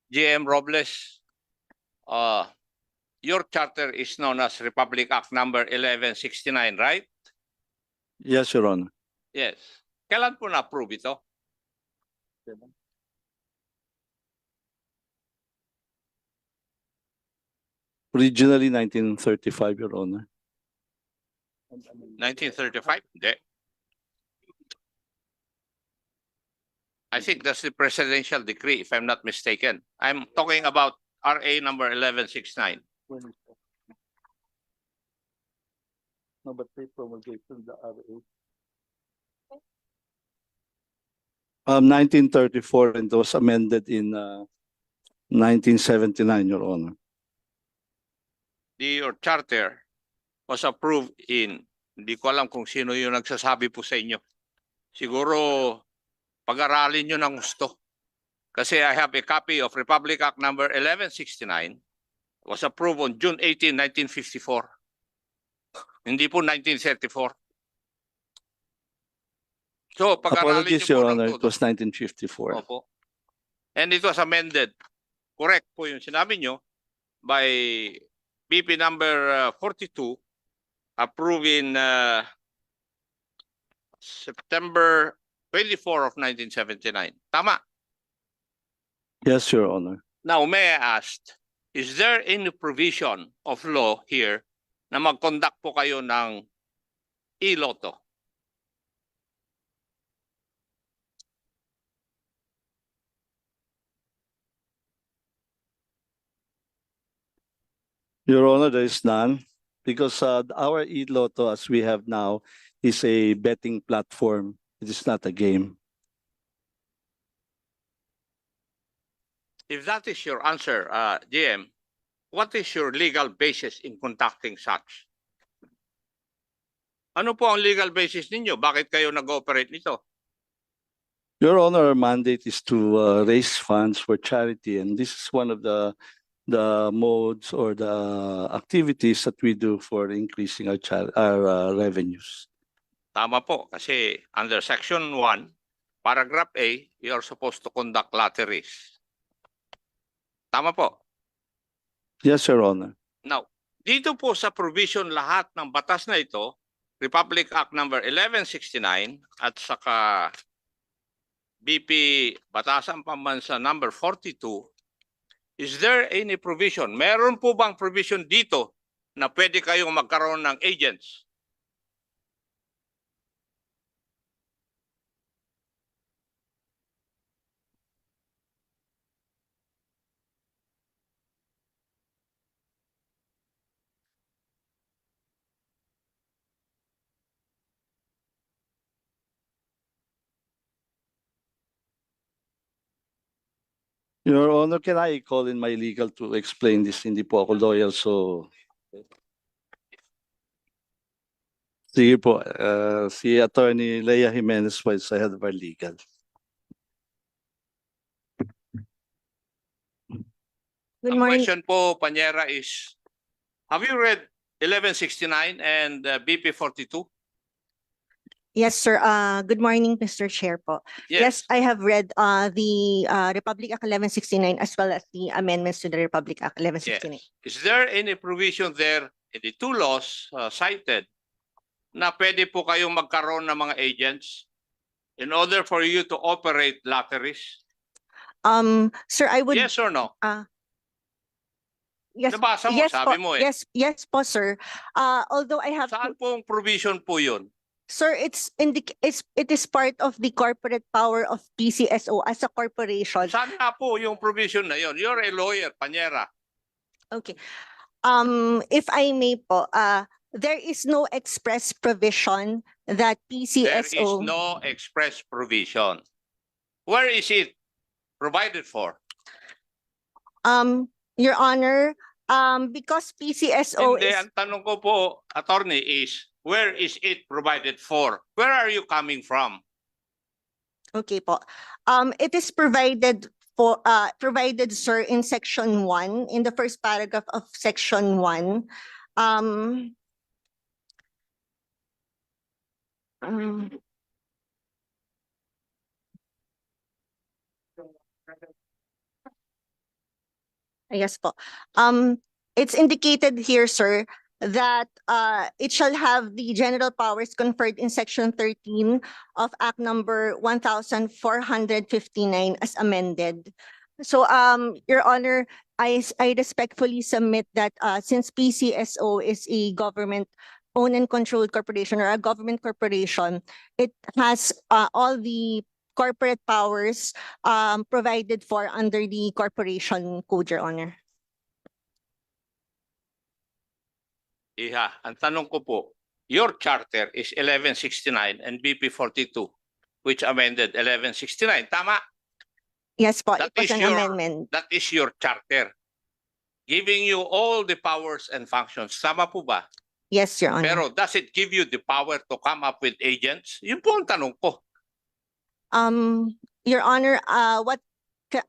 GM Robles, your charter is known as Republic Act number 1169, right? Yes, Your Honor. Yes. Kailan po na-approve ito? Originally 1935, Your Honor. 1935? Hindi. I think that's the presidential decree, if I'm not mistaken. I'm talking about RA number 1169. No, but they promulgated the RA. 1934, and it was amended in 1979, Your Honor. Your charter was approved in, hindi ko alam kung sino yung nagsasabi po sa inyo. Siguro pag-aralin nyo ng gusto. Kasi I have a copy of Republic Act number 1169. Was approved on June 18, 1954. Hindi po 1934. So pag-aralin Apologies, nyo po Your ng Honor, it todo. was 1954. Opo. And it was amended. Correct po yung sinabi nyo by BP number 42 approved in September 24 of 1979. Tama. Yes, Your Honor. Now, may I ask, is there any provision of law here na mag-conduct po kayo ng e-lotto? Your Honor, there is none because our e-lotto, as we have now, is a betting platform. It is not a game. If that is your answer, GM, what is your legal basis in conducting such? Ano po ang legal basis ninyo? Bakit kayo nag-ooperate nito? Your Honor, our mandate is to raise funds for charity, and this is one of the modes or the activities that we do for increasing our revenues. Tama po, kasi under Section 1, Paragraph A, you are supposed to conduct lotteries. Tama po. Yes, Your Honor. Now, dito po sa provision lahat ng batas na ito, Republic Act number 1169 at saka BP Batasan Pambansa number 42, is there any provision? Meron po bang provision dito na pwede kayong magkaroon ng agents? Your Honor, can I call in my legal to explain this? Hindi po ako lawyer, so... Sige po, si Attorney Leia Jimenez was the head of our legal. Good Ang morning. question po, Panyera, is, have you read 1169 and BP 42? Yes, sir. Good morning, Mr. Chair po. Yes, I have read the Republic Act 1169 as well as the amendments to the Republic Act 1169. Yes. Is there any provision there in the two laws cited na pwede po kayong magkaroon ng mga agents in order for you to operate lotteries? Sir, I would Yes or no? yes, Nabasa mo, yes sabi po, mo eh. yes po, sir. Although I have Saan pong provision po yun? sir, it is part of the corporate power of PCSO as a corporation. Saan nga po yung provision na yun? You're a lawyer, Panyera. Okay. If I may po, there is no express provision that There is PCSO. no express provision. Where is it provided for? Your Honor, because PCSO Hindi, is ang tanong ko po, attorney, is where is it provided for? Where are you coming from? okay po. It is provided for provided, sir, in section 1, in the first paragraph of section 1. Yes po. It's indicated here, sir, that it shall have the general powers conferred in Section 13 of Act Number 1459 as amended. So, Your Honor, I respectfully submit that since PCSO is a government-owned and controlled corporation or a government corporation, it has all the corporate powers provided for under the corporation code, Your Honor. Iha, ang tanong ko po, your charter is 1169 and BP 42, which amended 1169. Tama? Yes po, That it was is an your- amendment. That is your charter. Giving you all the powers and functions. Tama po ba? Yes, Your Honor. Pero does it give you the power to come up with agents? Yun po ang tanong ko. Your Honor, what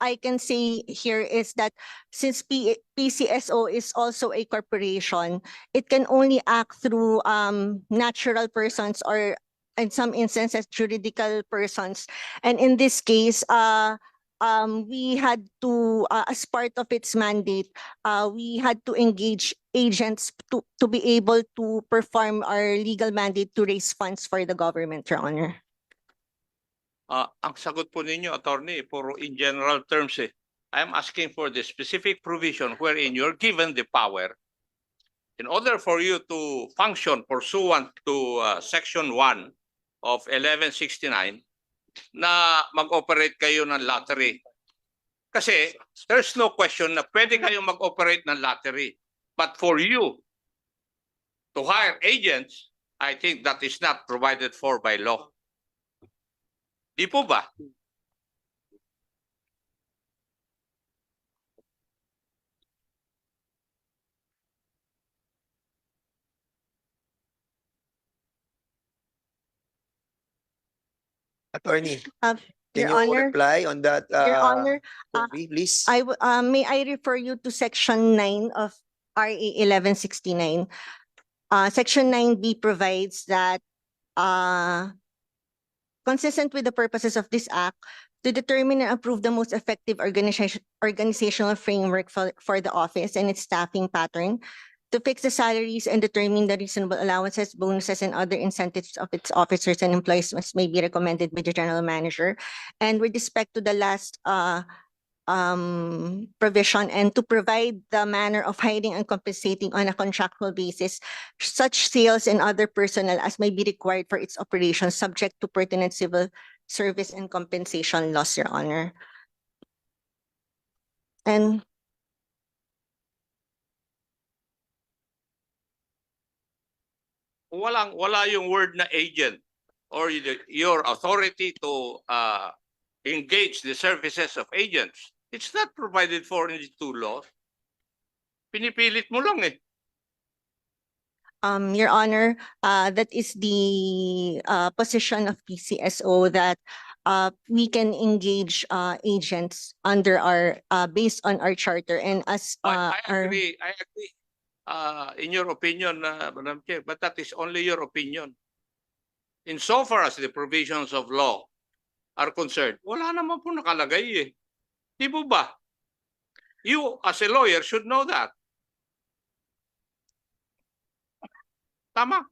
I can say here is that since PCSO is also a corporation, it can only act through natural persons or in some instances juridical persons. And in this case, we had to, as part of its mandate, we had to engage agents to be able to perform our legal mandate to raise funds for the government, Your Honor. Ang sagot po ninyo, attorney, puro in general terms eh. I'm asking for the specific provision wherein you're given the power in order for you to function pursuant to Section 1 of 1169 na mag-operate kayo ng lottery. Kasi there's no question na pwede kayong mag-operate ng lottery. But for you to hire agents, I think that is not provided for by law. Di po ba? Attorney, Your can you Honor, reply on that? Your Honor, for me, please? may I refer you to Section 9 of RA 1169? Section 9B provides that consistent with the purposes of this act, to determine and approve the most effective organizational framework for the office and its staffing pattern, to fix the salaries and determine the reasonable allowances, bonuses, and other incentives of its officers and employees may be recommended by the general manager. And with respect to the last provision, and to provide the manner of hiring and compensating on a contractual basis such sales and other personnel as may be required for its operations, subject to pertinent civil service and compensation laws, Your Honor. And Wala yung word na agent or your authority to engage the services of agents. It's not provided for in the two laws. Pinipilit mo lang eh. Your Honor, that is the position of PCSO that we can engage agents under our based on our charter and as I our agree. I agree. In your opinion, Madam Chair, but that is only your opinion. Insofar as the provisions of law are concerned, wala naman po nakalagay eh. Di po ba? You as a lawyer should know that. Tama?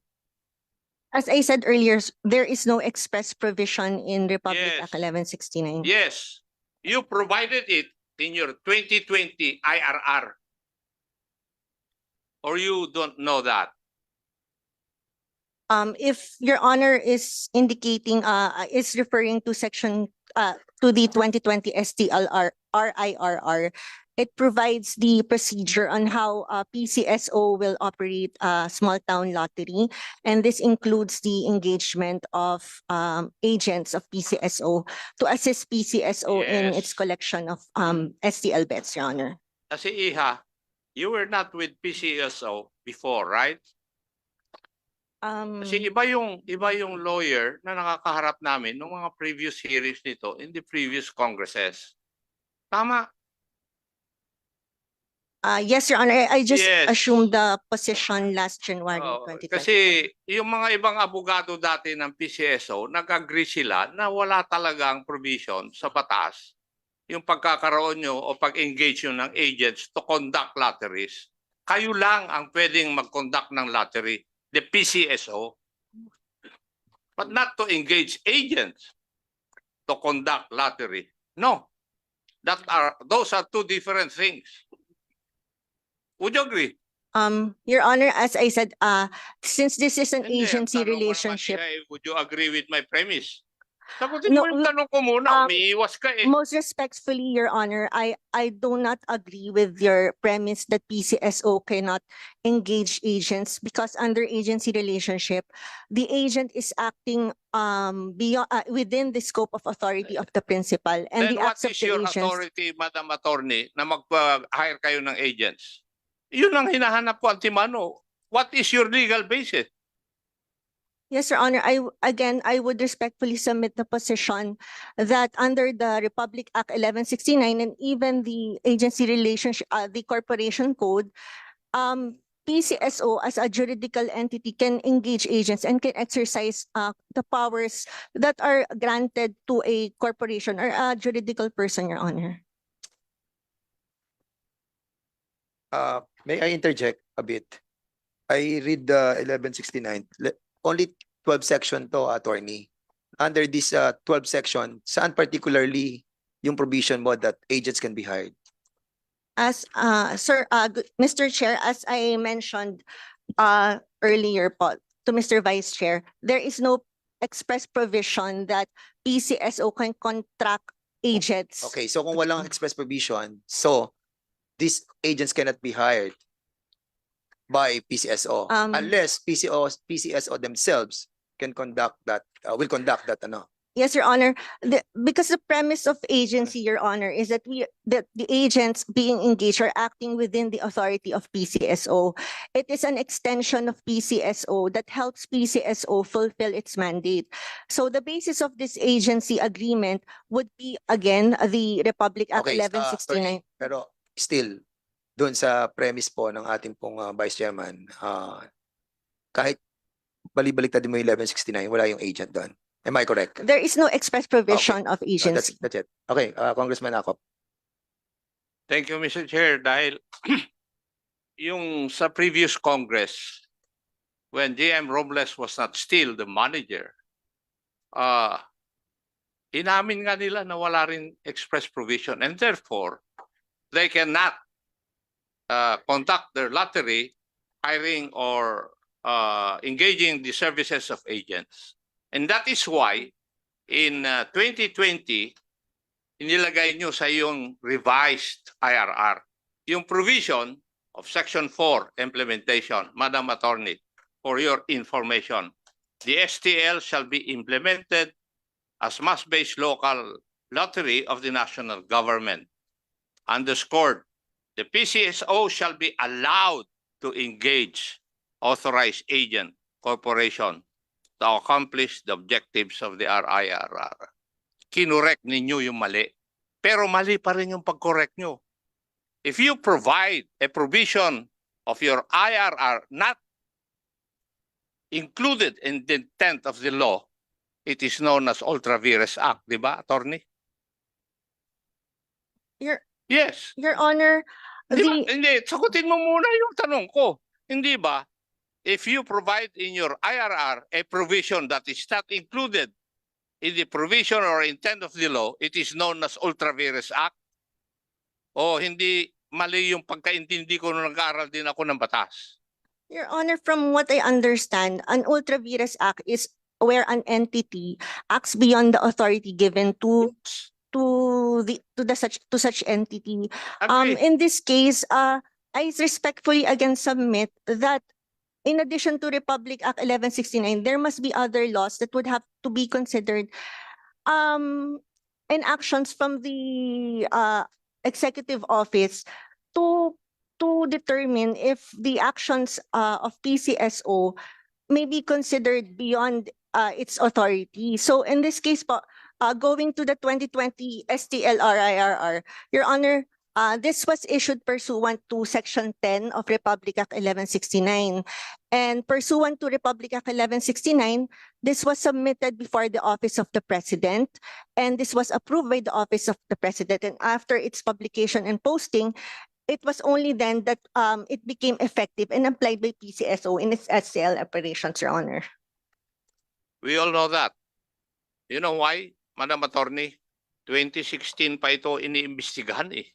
As I said earlier, there is no express provision in Republic Yes. Act 1169. Yes. You provided it in your 2020 IRR. Or you don't know that? If Your Honor is indicating, is referring to section, to the 2020 STLR, RIRR, it provides the procedure on how PCSO will operate a small town lottery. And this includes the engagement of agents of PCSO to assist PCSO in its Yes. collection of STL bets, Your Honor. Kasi Iha, you were not with PCSO before, right? Kasi iba yung lawyer na nakakaharap namin nung mga previous hearings nito in the previous congresses. Tama? Yes, Your Honor, I just Yes. assumed the position last January Oo, 2020. kasi yung mga ibang abogado dati ng PCSO, nag-agree sila na wala talagang provision sa batas yung pagkakaroon nyo o pag-engage nyo ng agents to conduct lotteries. Kayo lang ang pwedeng mag-conduct ng lottery, the PCSO, but not to engage agents to conduct lottery. No, those are two different things. Would you agree? Your Honor, as I said, since this is an Hindi, ang agency tanong ko naman relationship, siya, would you agree with my premise? Sagutin No, mo yung tanong ko muna, um, umiiwas ka eh. most respectfully, Your Honor, I do not agree with your premise that PCSO cannot engage agents because under agency relationship, the agent is acting beyond within the scope of authority of the principal and Then the what acts of is the your agents. authority, Madam Attorney, na mag-hire kayo ng agents? Yun ang hinahanap ko, Antimano. What is your legal basis? Yes, Your Honor, I would respectfully submit the position that under the Republic Act 1169 and even the agency relationship, the corporation code, PCSO as a juridical entity can engage agents and can exercise the powers that are granted to a corporation or a juridical person, Your Honor. May I interject a bit? I read the 1169. Only 12 section to, attorney. Under this 12 section, saan particularly yung provision mo that agents can be hired? As Mr. Chair, as I mentioned earlier po to Mr. Vice Chair, there is no express provision that PCSO can contract agents. Okay, so kung walang express provision, so these agents cannot be hired by PCSO unless PCSO themselves can conduct that, will conduct that, ano? Yes, Your Honor. Because the premise of agency, Your Honor, is that the agents being engaged are acting within the authority of PCSO. It is an extension of PCSO that helps PCSO fulfill its mandate. So the basis of this agency agreement would be, again, the Republic Act Okay, 1169. Pero still, doon sa premise po ng ating pong Vice Chairman, kahit balibaliktad mo yung 1169, wala yung agent doon. Am I correct? There is no express provision of agency. That's it. Okay, Congressman Acop. Thank you, Mr. Chair. Dahil yung sa previous Congress, when JM Robles was not still the manager, inamin nga nila na wala rin express provision and therefore, they cannot conduct their lottery, hiring or engaging the services of agents. And that is why in 2020, inilagay nyo sa yung revised IRR, yung provision of Section 4 implementation, Madam Attorney, for your information. The STL shall be implemented as mass-based local lottery of the national government. Underscored, the PCSO shall be allowed to engage authorized agent corporation to accomplish the objectives of the RIRR. Kinurek ninyo yung mali. Pero mali pa rin yung pag-correct nyo. If you provide a provision of your IRR not included in the intent of the law, it is known as ultra vires act, di ba, attorney? Yes. Your Honor, Hindi, sagutin mo muna yung tanong ko. Hindi ba? If you provide in your IRR a provision that is not included in the provision or intent of the law, it is known as ultra vires act? O hindi mali yung pagkaintindi ko nung nag-aaral din ako ng batas? Your Honor, from what I understand, an ultra vires act is where an entity acts beyond the authority given to such entity. Agree. In this case, I respectfully again submit that in addition to Republic Act 1169, there must be other laws that would have to be considered and actions from the executive office to determine if the actions of PCSO may be considered beyond its authority. So in this case po, going to the 2020 STL RIRR, Your Honor, This was issued pursuant to Section 10 of Republic Act 1169. And pursuant to Republic Act 1169, this was submitted before the Office of the President, and this was approved by the Office of the President. And after its publication and posting, it was only then that it became effective and applied by PCSO in its SCL operations, Your Honor. We all know that. You know why, Madam Attorney? 2016 pa ito iniimbestigahan eh.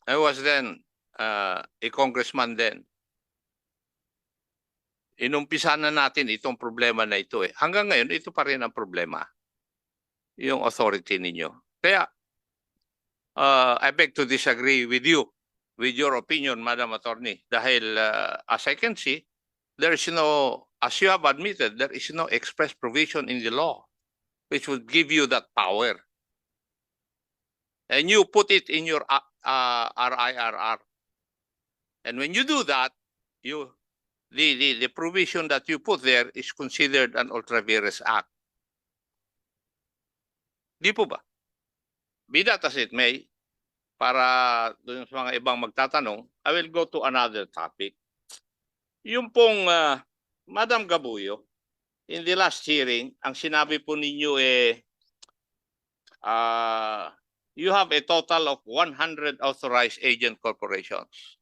I was then a congressman then. Inumpisa na natin itong problema na ito eh. Hanggang ngayon, ito pa rin ang problema. Yung authority ninyo. Kaya, I beg to disagree with you, with your opinion, Madam Attorney. Dahil, as I can see, there is no, as you have admitted, there is no express provision in the law which would give you that power. And you put it in your RIRR. And when you do that, the provision that you put there is considered an ultra vires act. Di po ba? Be that as it may, para dun sa mga ibang magtatanong, I will go to another topic. Yung pong Madam Gabuyo, in the last hearing, ang sinabi po ninyo you have a total of 100 authorized agent corporations.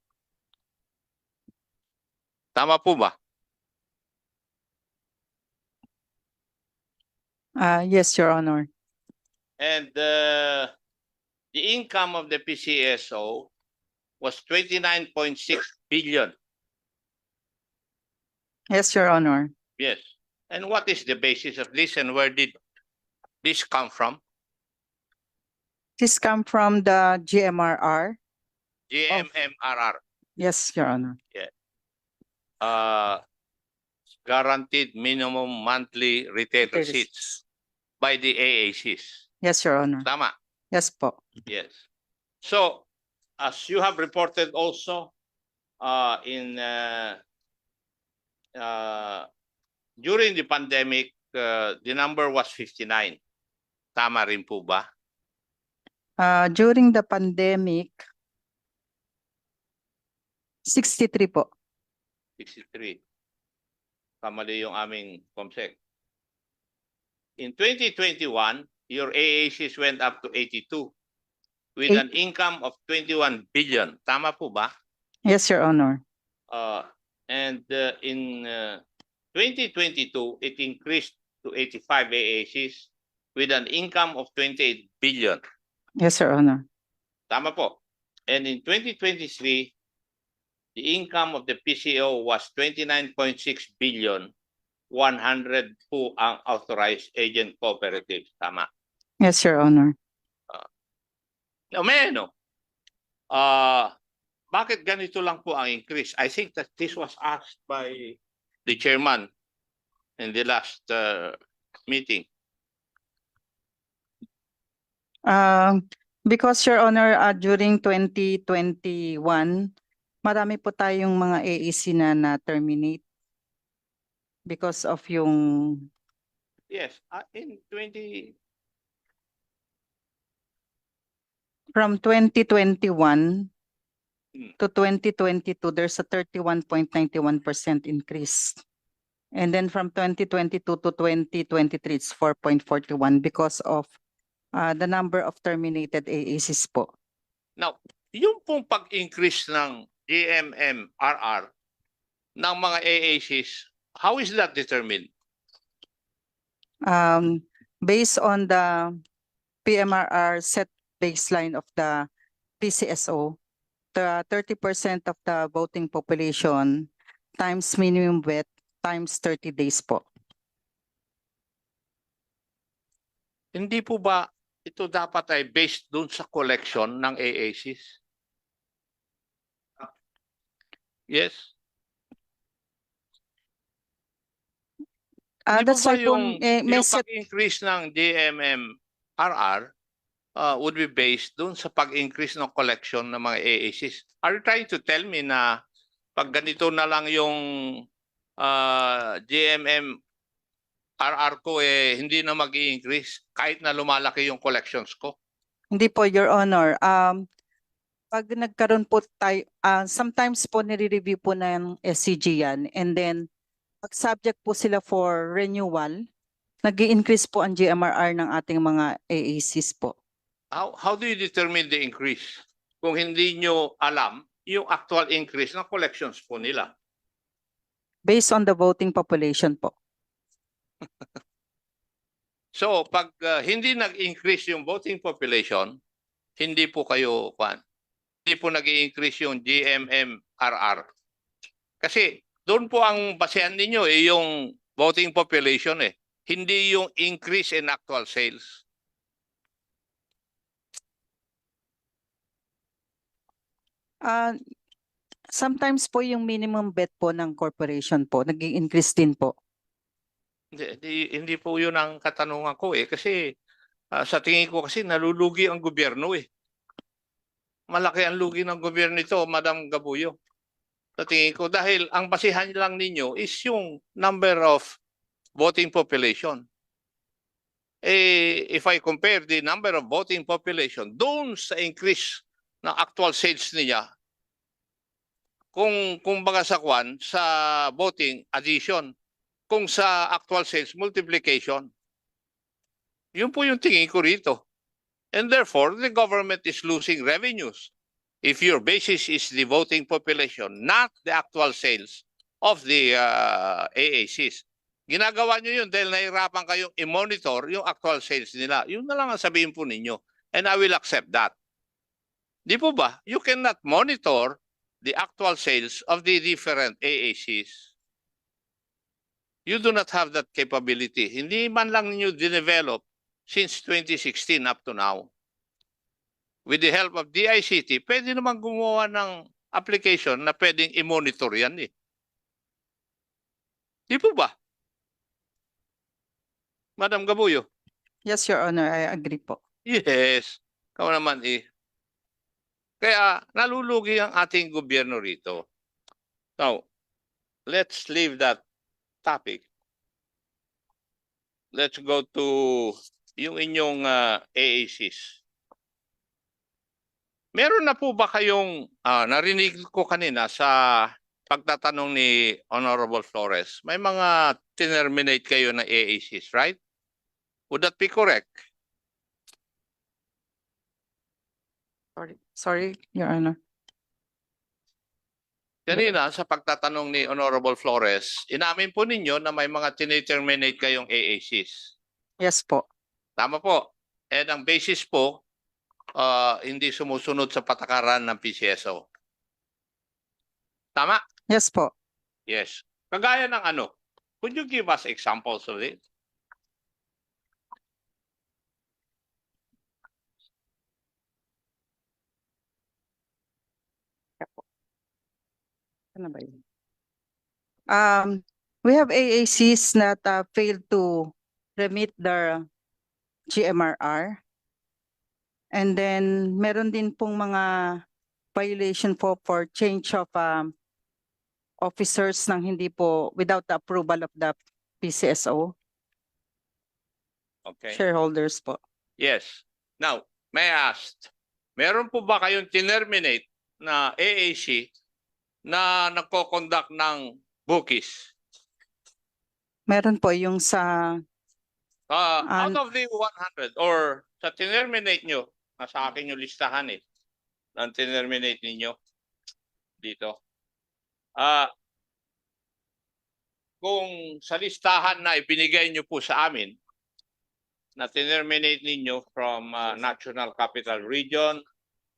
Tama po ba? Yes, Your Honor. And the income of the PCSO was 29.6 billion. Yes, Your Honor. Yes. And what is the basis of this and where did this come from? This come from the GMRR. GMMRR. Yes, Your Honor. Guaranteed minimum monthly retail Retail receipts by the AACs. Yes, Your Honor. Tama. Yes po. Yes. So, as you have reported also during the pandemic, the number was 59. Tama rin po ba? During the pandemic, 63 po. 63. Kamali yung aming COMSEC. In 2021, your AACs went up to 82 with an income of 21 billion. Tama po ba? Yes, Your Honor. And in 2022, it increased to 85 AACs with an income of 28 billion. Yes, Your Honor. Tama po. And in 2023, the income of the PCO was 29.6 billion, 100 po ang authorized agent cooperatives. Tama. Yes, Your Honor. Bakit ganito lang po ang increase? I think that this was asked by the chairman in the last meeting. Because, Your Honor, during 2021, marami po tayong mga AEC na terminate because of yung Yes, in from 2021 to 2022, there's a 31.91% increase. And then from 2022 to 2023, it's 4.41 because of the number of terminated AACs po. Now, yung pong pag-increase ng GMMRR ng mga AACs, how is that determined? Based on the PMRR set baseline of the PCSO, the 30% of the voting population times minimum wet times 30 days po. Hindi po ba ito dapat ay based dun sa collection ng AACs? Yes. Hindi That's po ba why po, yung pag-increase ng GMMRR would be based dun sa pag-increase ng collection ng mga AACs? Are you trying to tell me na pag ganito na lang yung GMMRR ko hindi na mag-i-increase kahit na lumalaki yung collections ko? Hindi po, Your Honor. Pag nagkaroon po tayo, sometimes po nire-review po ng SCG yan, and then pag subject po sila for renewal, nag-i-increase po ang GMRR ng ating mga AACs po. How do you determine the increase? Kung hindi nyo alam yung actual increase ng collections po nila. Based on the voting population po. So pag hindi nag-increase yung voting population, hindi po kayo hindi po nag-i-increase yung GMMRR. Kasi doon po ang basehan ninyo yung voting population hindi yung increase in actual sales. Sometimes po yung minimum bet po ng corporation po, nag-i-increase din po. Hindi po yun ang katanungan ko kasi sa tingin ko kasi nalulugi ang gobyerno Malaki ang lugi ng gobyerno nito, Madam Gabuyo. Sa tingin ko dahil ang basihan lang ninyo is yung number of voting population. If I compare the number of voting population doon sa increase ng actual sales niya, kung baga sa voting addition, kung sa actual sales multiplication. Yun po yung tingin ko rito. And therefore, the government is losing revenues if your basis is the voting population, not the actual sales of the AACs. Ginagawa nyo yun dahil nahirapan kayong i-monitor yung actual sales nila. Yun na lang ang sabihin po ninyo. And I will accept that. Di po ba? You cannot monitor the actual sales of the different AACs. You do not have that capability. Hindi man lang ninyo dinevelop since 2016 up to now. With the help of DICT, pwede naman gumawa ng application na pwedeng i-monitor yan Di po ba? Madam Gabuyo? Yes, Your Honor, I agree po. Yes. Ikaw naman Kaya nalulugi ang ating gobyerno rito. Now, let's leave that topic. Let's go to yung inyong AACs. Meron na po ba kayong narinig ko kanina sa pagtatanong ni Honorable Flores, may mga terminate kayo ng AACs, right? Would that be correct? Sorry, Your Honor. Kanina sa pagtatanong ni Honorable Flores, inamin po ninyo na may mga terminate kayong AACs. Yes po. Tama po. And ang basis po, hindi sumusunod sa patakaran ng PCSO. Tama? Yes po. Yes. Kagaya ng ano? Could you give us examples of it? Ano ba yun? We have AACs that failed to remit their GMRR. And then meron din pong mga violation po for change of officers nang hindi po without the approval of the PCSO Okay. shareholders po. Yes. Now, may I ask, meron po ba kayong terminate na AAC na nagko-conduct ng bookies? Meron po yung sa Out of the 100 or sa terminate nyo, nasa akin yung listahan ng terminate ninyo dito. Kung sa listahan na ibinigay nyo po sa amin, na terminate ninyo from National Capital Region,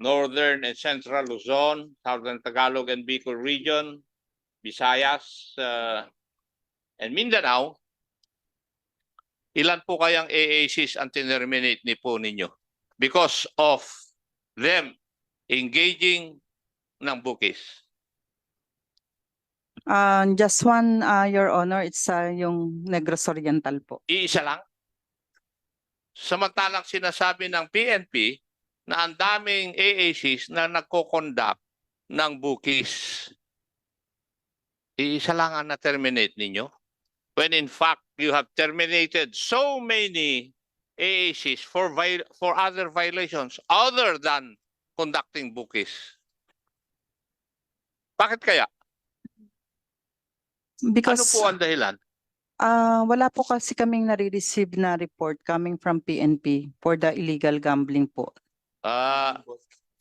Northern and Central Luzon, Southern Tagalog and Bicol Region, Visayas, and Mindanao, ilan po kayang AACs ang terminate ni po ninyo? Because of them engaging ng bookies. just one, Your Honor, it's yung Negros Oriental po. Iisa lang? Samantalang sinasabi ng PNP na ang daming AACs na nagko-conduct ng bookies. Iisa lang ang na-terminate ninyo? When in fact, you have terminated so many AACs for other violations other than conducting bookies? Bakit kaya? Ano Because po ang dahilan? wala po kasi kaming nare-receive na report coming from PNP for the illegal gambling po.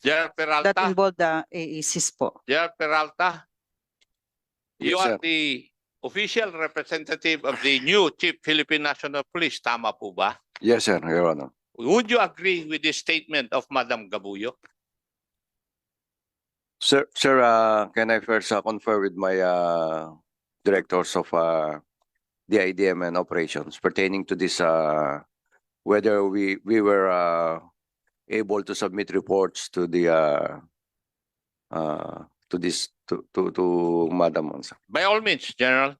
General That Peralta, involved the AACs po. General Peralta, you Yes, are sir. the official representative of the new Chief Philippine National Police, tama po ba? Yes, sir, Your Honor. Would you agree with the statement of Madam Gabuyo? Sir, can I first confer with my directors of the IDM and operations pertaining to this, whether we were able to submit reports to the to Madam Monsa. By all means, General.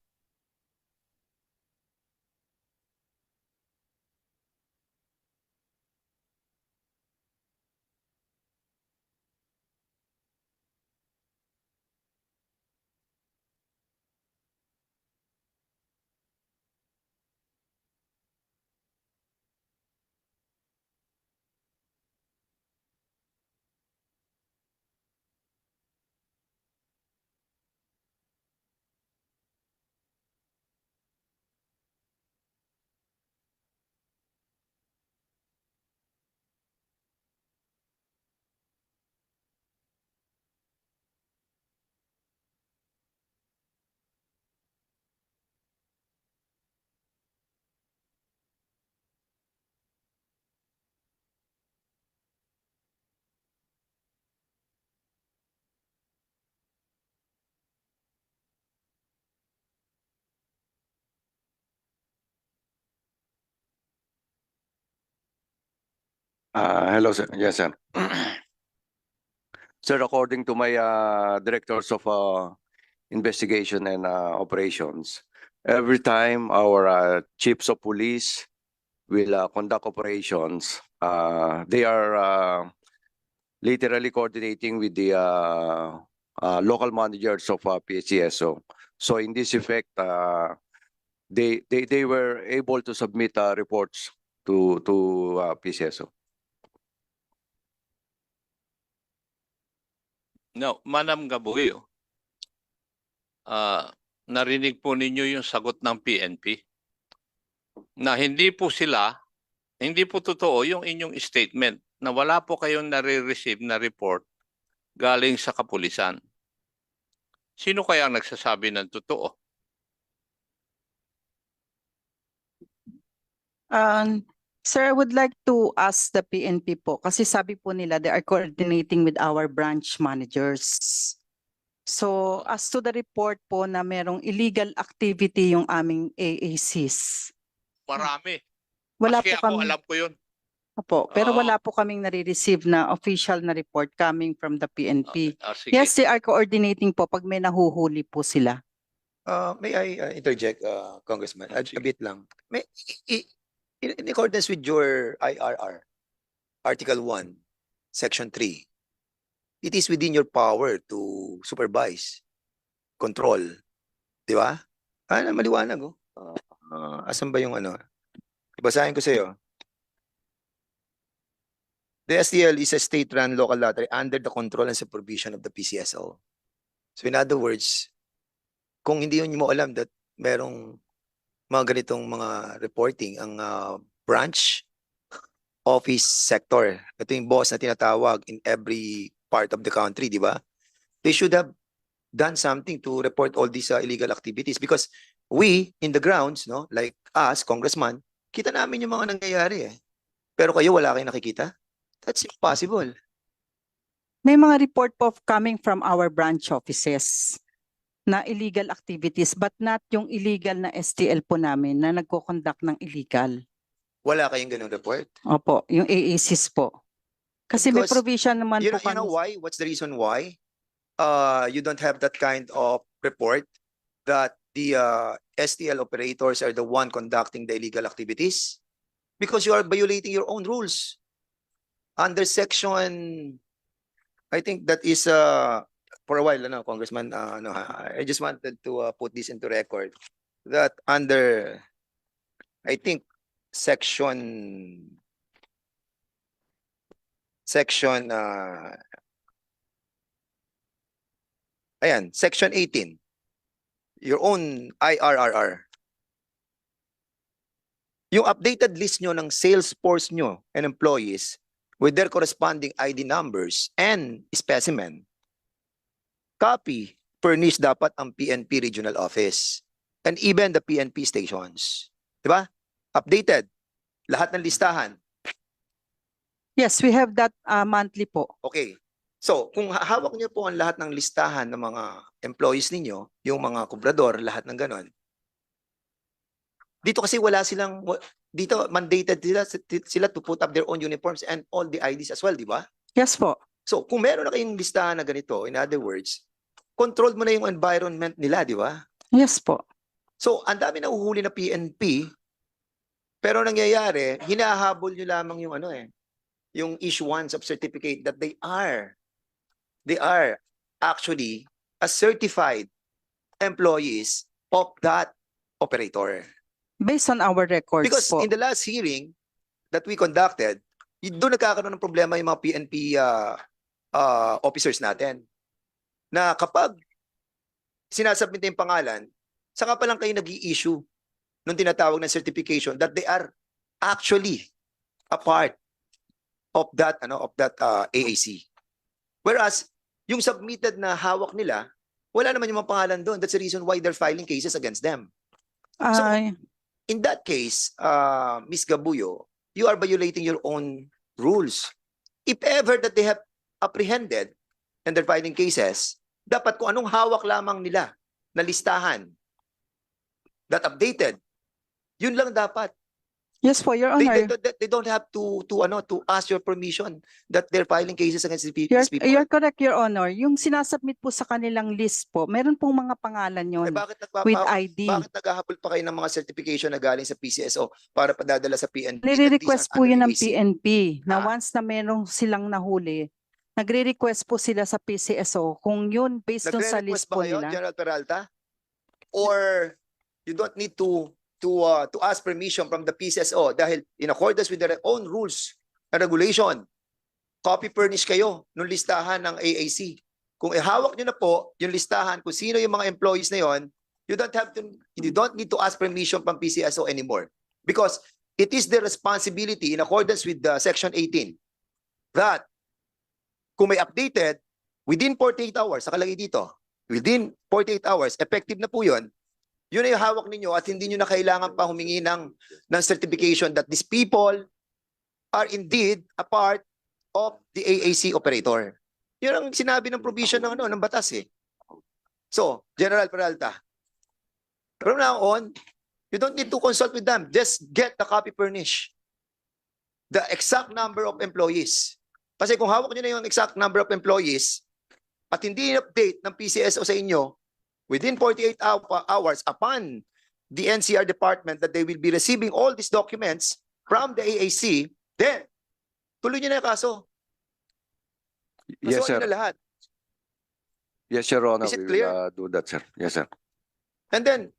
Hello, sir. Yes, sir. Sir, according to my directors of investigation and operations, every time our chiefs of police will conduct operations, they are literally coordinating with the local managers of PCSO. So in this effect, they were able to submit reports to PCSO. No, Madam Gabuyo. Narinig po ninyo yung sagot ng PNP na hindi po totoo yung inyong statement na wala po kayong nare-receive na report galing sa kapulisan. Sino kaya ang nagsasabi ng totoo? Sir, I would like to ask the PNP po, kasi sabi po nila they are coordinating with our branch managers. So as to the report po na merong illegal activity yung aming AACs, Marami. wala Maski po ako kami, alam ko yun. Opo, pero Oo. wala po kaming nare-receive na official na report coming from the PNP. Sige. Yes, they are coordinating po pag may nahuhuli po sila. May I interject, Congressman, a Sige. bit lang. In accordance with your IRR, Article 1, Section 3, it is within your power to supervise, control. Di ba? Maliwanag, oh. Asan ba yung ano? Basahin ko sa iyo. The STL is a state-run local lottery under the control and supervision of the PCSO. So in other words, kung hindi mo alam that merong mga ganitong mga reporting ang branch office sector, ito yung boss na tinatawag in every part of the country, di ba? They should have done something to report all these illegal activities because we in the grounds, no, like us, congressman, kita namin yung mga nangyayari eh. Pero kayo wala kayong nakikita? That's impossible. May mga report po coming from our branch offices na illegal activities but not yung illegal na STL po namin na nagko-conduct ng illegal. Wala kayong ganung report. Opo, yung AACs po. Kasi may Because provision naman You po know kami. why? What's the reason why? You don't have that kind of report that the STL operators are the one conducting the illegal activities? Because you are violating your own rules. Under section, I think that is for a while, Congressman, I just wanted to put this into record that under, I think section ayan, section 18. Your own IRRR. Yung updated list nyo ng sales force nyo and employees with their corresponding ID numbers and specimen, copy, furnish dapat ang PNP regional office and even the PNP stations. Diba? Updated. Lahat ng listahan. Yes, we have that monthly po. Okay. So, kung hawak niyo po ang lahat ng listahan ng mga employees ninyo, yung mga kubrador, lahat ng ganon, dito kasi wala silang, dito mandated sila to put up their own uniforms and all the IDs as well, di ba? Yes po. So, kung meron na kayong listahan na ganito, in other words, control mo na yung environment nila, di ba? Yes po. So, ang dami na uhuli na PNP, pero nangyayari, hinahabol nyo lamang yung yung issuance of certificate that they are actually a certified employees of that operator. Based on our records Because po. in the last hearing that we conducted, doon nagkakaroon ng problema yung mga PNP officers natin. Na kapag sinasubmit yung pangalan, saka pa lang kayo nag-i-issue nung tinatawag na certification that they are actually a part of that AAC. Whereas yung submitted na hawak nila, wala naman yung mga pangalan doon. That's the reason why they're filing cases against them. So, in that case, Ms. Gabuyo, you are violating your own rules. If ever that they have apprehended and they're filing cases, dapat kung anong hawak lamang nila na listahan that updated, yun lang dapat. yes po, Your Honor. They don't have to ask your permission that they're filing cases against these You're people. correct, Your Honor. Yung sinasubmit po sa kanilang list po, meron pong mga pangalan Eh, yon bakit with ID. bakit naghahabol pa kayo ng mga certification na galing sa PCSO para padadala sa PNP? Nire-request po yun ng AAC? PNP na Ah. once na merong silang nahuli, nagre-request po sila sa PCSO kung yun based dun sa Nagre-request list ba po kayo, nila. General Peralta? Or you don't need to ask permission from the PCSO dahil in accordance with their own rules and regulation, copy furnish kayo ng listahan ng AAC. Kung ihawak nyo na po yung listahan kung sino yung mga employees na yon, you don't need to ask permission from PCSO anymore because it is their responsibility in accordance with Section 18 that kung may updated within 48 hours, nakalagay dito, within 48 hours, effective na po yun, yun ay hawak ninyo at hindi nyo na kailangan pa humingi ng certification that these people are indeed a part of the AAC operator. Yun ang sinabi ng provision ng batas eh. So, General Peralta, from now on, you don't need to consult with them. Just get the copy furnish. The exact number of employees. Kasi kung hawak nyo na yung exact number of employees at hindi in-update ng PCSO sa inyo, within 48 hours upon the NCR department that they will be receiving all these documents from the AAC, then tuloy nyo na yung kaso. Yes, Kasuhan nyo sir. na lahat. Yes, Your Honor. Is it We clear? will do that, sir. Yes, sir. And then,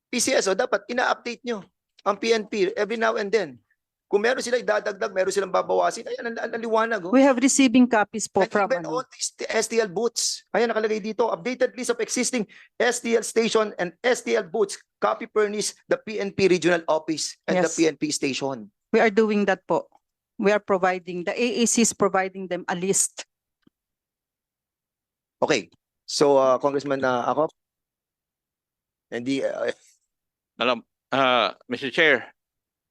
PCSO, dapat ina-update nyo ang PNP every now and then. Kung meron sila idadagdag, meron silang babawasin, ayan, ang liwanag. Oh. We have receiving copies po And from even all these STL booths. Ayan, nakalagay dito, updated list of existing STL station and STL booths. Copy furnish the PNP regional office and the Yes. PNP station. We are doing that po. We are providing, the AAC is providing them a list. Okay. So, Congressman Acop? Hindi, Mr. Chair,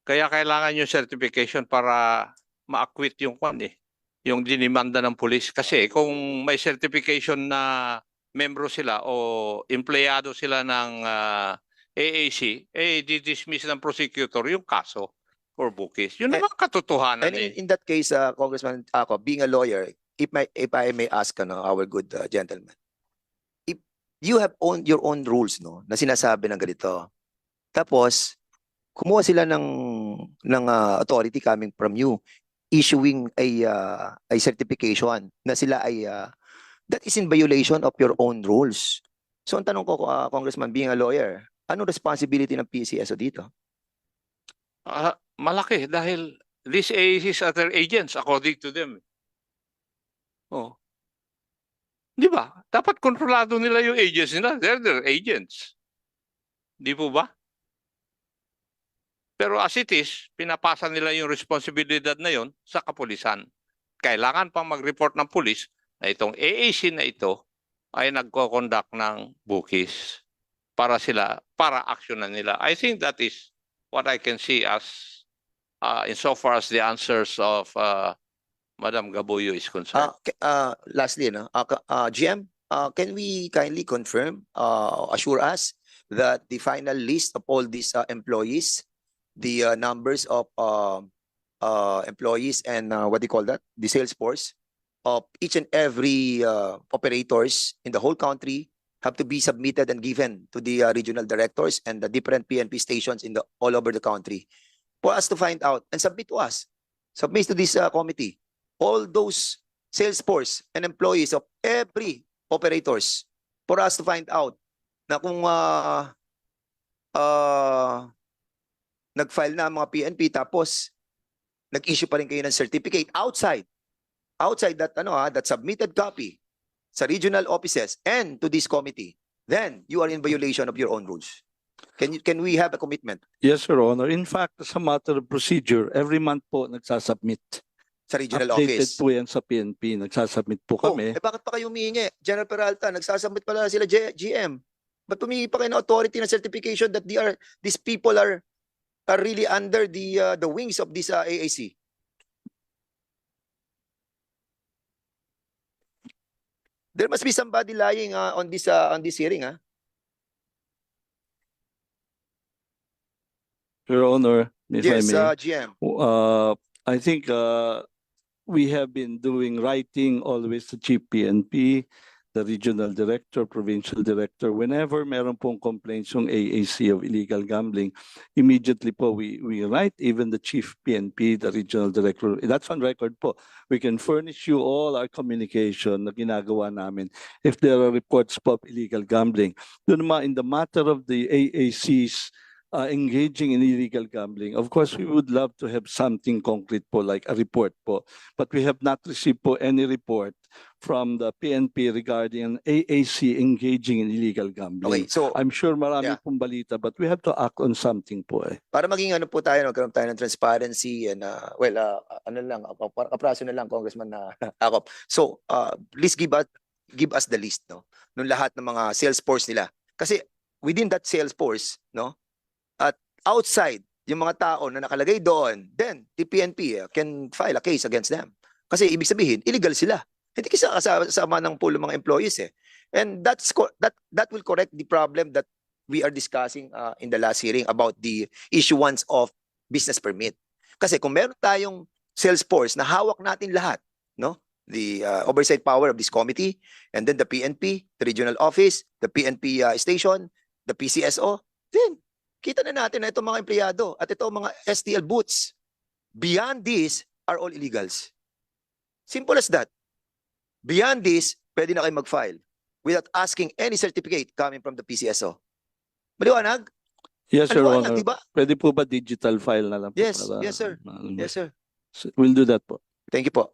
kaya kailangan yung certification para ma-acquit yung yung dinimanda ng pulis. Kasi kung may certification na membro sila o empleyado sila ng AAC, di-dismiss ng prosecutor yung kaso or bukis. Yun naman katotohanan and eh. in that case, Congressman Acop, being a lawyer, if I may ask our good gentleman, if you have your own rules, no, na sinasabi ng ganito, tapos kumuha sila ng authority coming from you, issuing a certification na sila ay that is in violation of your own rules. So ang tanong ko, Congressman, being a lawyer, ano responsibility ng PCSO dito? Malaki dahil these AACs are their agents according to them. Oh. Di ba? Dapat kontrolado nila yung agents nila. They're their agents. Di po ba? Pero as it is, pinapasa nila yung responsibilidad na yon sa kapulisan. Kailangan pang mag-report ng pulis na itong AAC na ito ay nagko-conduct ng bookies para actionan nila. I think that is what I can see as insofar as the answers of Madam Gaboyo is concerned. Lastly, no, GM, can we kindly confirm, assure us that the final list of all these employees, the numbers of employees and what do you call that? The sales force of each and every operators in the whole country have to be submitted and given to the regional directors and the different PNP stations in all over the country for us to find out and submit to us, submit to this committee, all those sales force and employees of every operators for us to find out na kung nag-file na ang mga PNP tapos nag-issue pa rin kayo ng certificate outside that that submitted copy sa regional offices and to this committee, then you are in violation of your own rules. Can we have a commitment Yes, Your Honor. In fact, as a matter of procedure, every month po nagsasubmit. sa regional Updated office? po yan sa PNP. Nagsasubmit po kami. Bakit pa kayo humihingi? General Peralta, nagsasubmit pala sila GM. Ba't humingi pa kayo ng authority na certification that these people are really under the wings of this AAC? There must be somebody lying on this hearing, ha? Your Honor, if I Yes, may. GM. I think we have been doing writing always to Chief PNP, the regional director, provincial director. Whenever meron pong complaints yung AAC of illegal gambling, immediately po we write even the Chief PNP, the regional director. That's on record po. We can furnish you all our communication na ginagawa namin if there are reports po of illegal gambling. Doon naman in the matter of the AACs engaging in illegal gambling, of course, we would love to have something concrete po, like a report po. But we have not received po any report from the PNP regarding an AAC engaging in illegal gambling. Okay, so I'm sure marami Yeah. pong balita, but we have to act on something po eh. para maging magkaroon tayo ng transparency and kapraso na lang Congressman Acop. So please give us the list, no, nung lahat ng mga sales force nila. Kasi within that sales force, no, at outside yung mga tao na nakalagay doon, then the PNP can file a case against them. Kasi ibig sabihin, illegal sila. Hindi kasi kasama ng pool ng mga employees eh. And that will correct the problem that we are discussing in the last hearing about the issuance of business permit. Kasi kung meron tayong sales force na hawak natin lahat, no? The oversight power of this committee, and then the PNP, the regional office, the PNP station, the PCSO, then kita na natin na itong mga empleyado at itong mga STL booths, beyond this are all illegals. Simple as that. Beyond this, pwede na kayo mag-file without asking any certificate coming from the PCSO. Maliwanag? Yes, Your Maliwanag, Honor. diba? Pwede po ba digital file na lang po? Yes, para- yes, sir. Yes, sir. We'll do that po. Thank you po.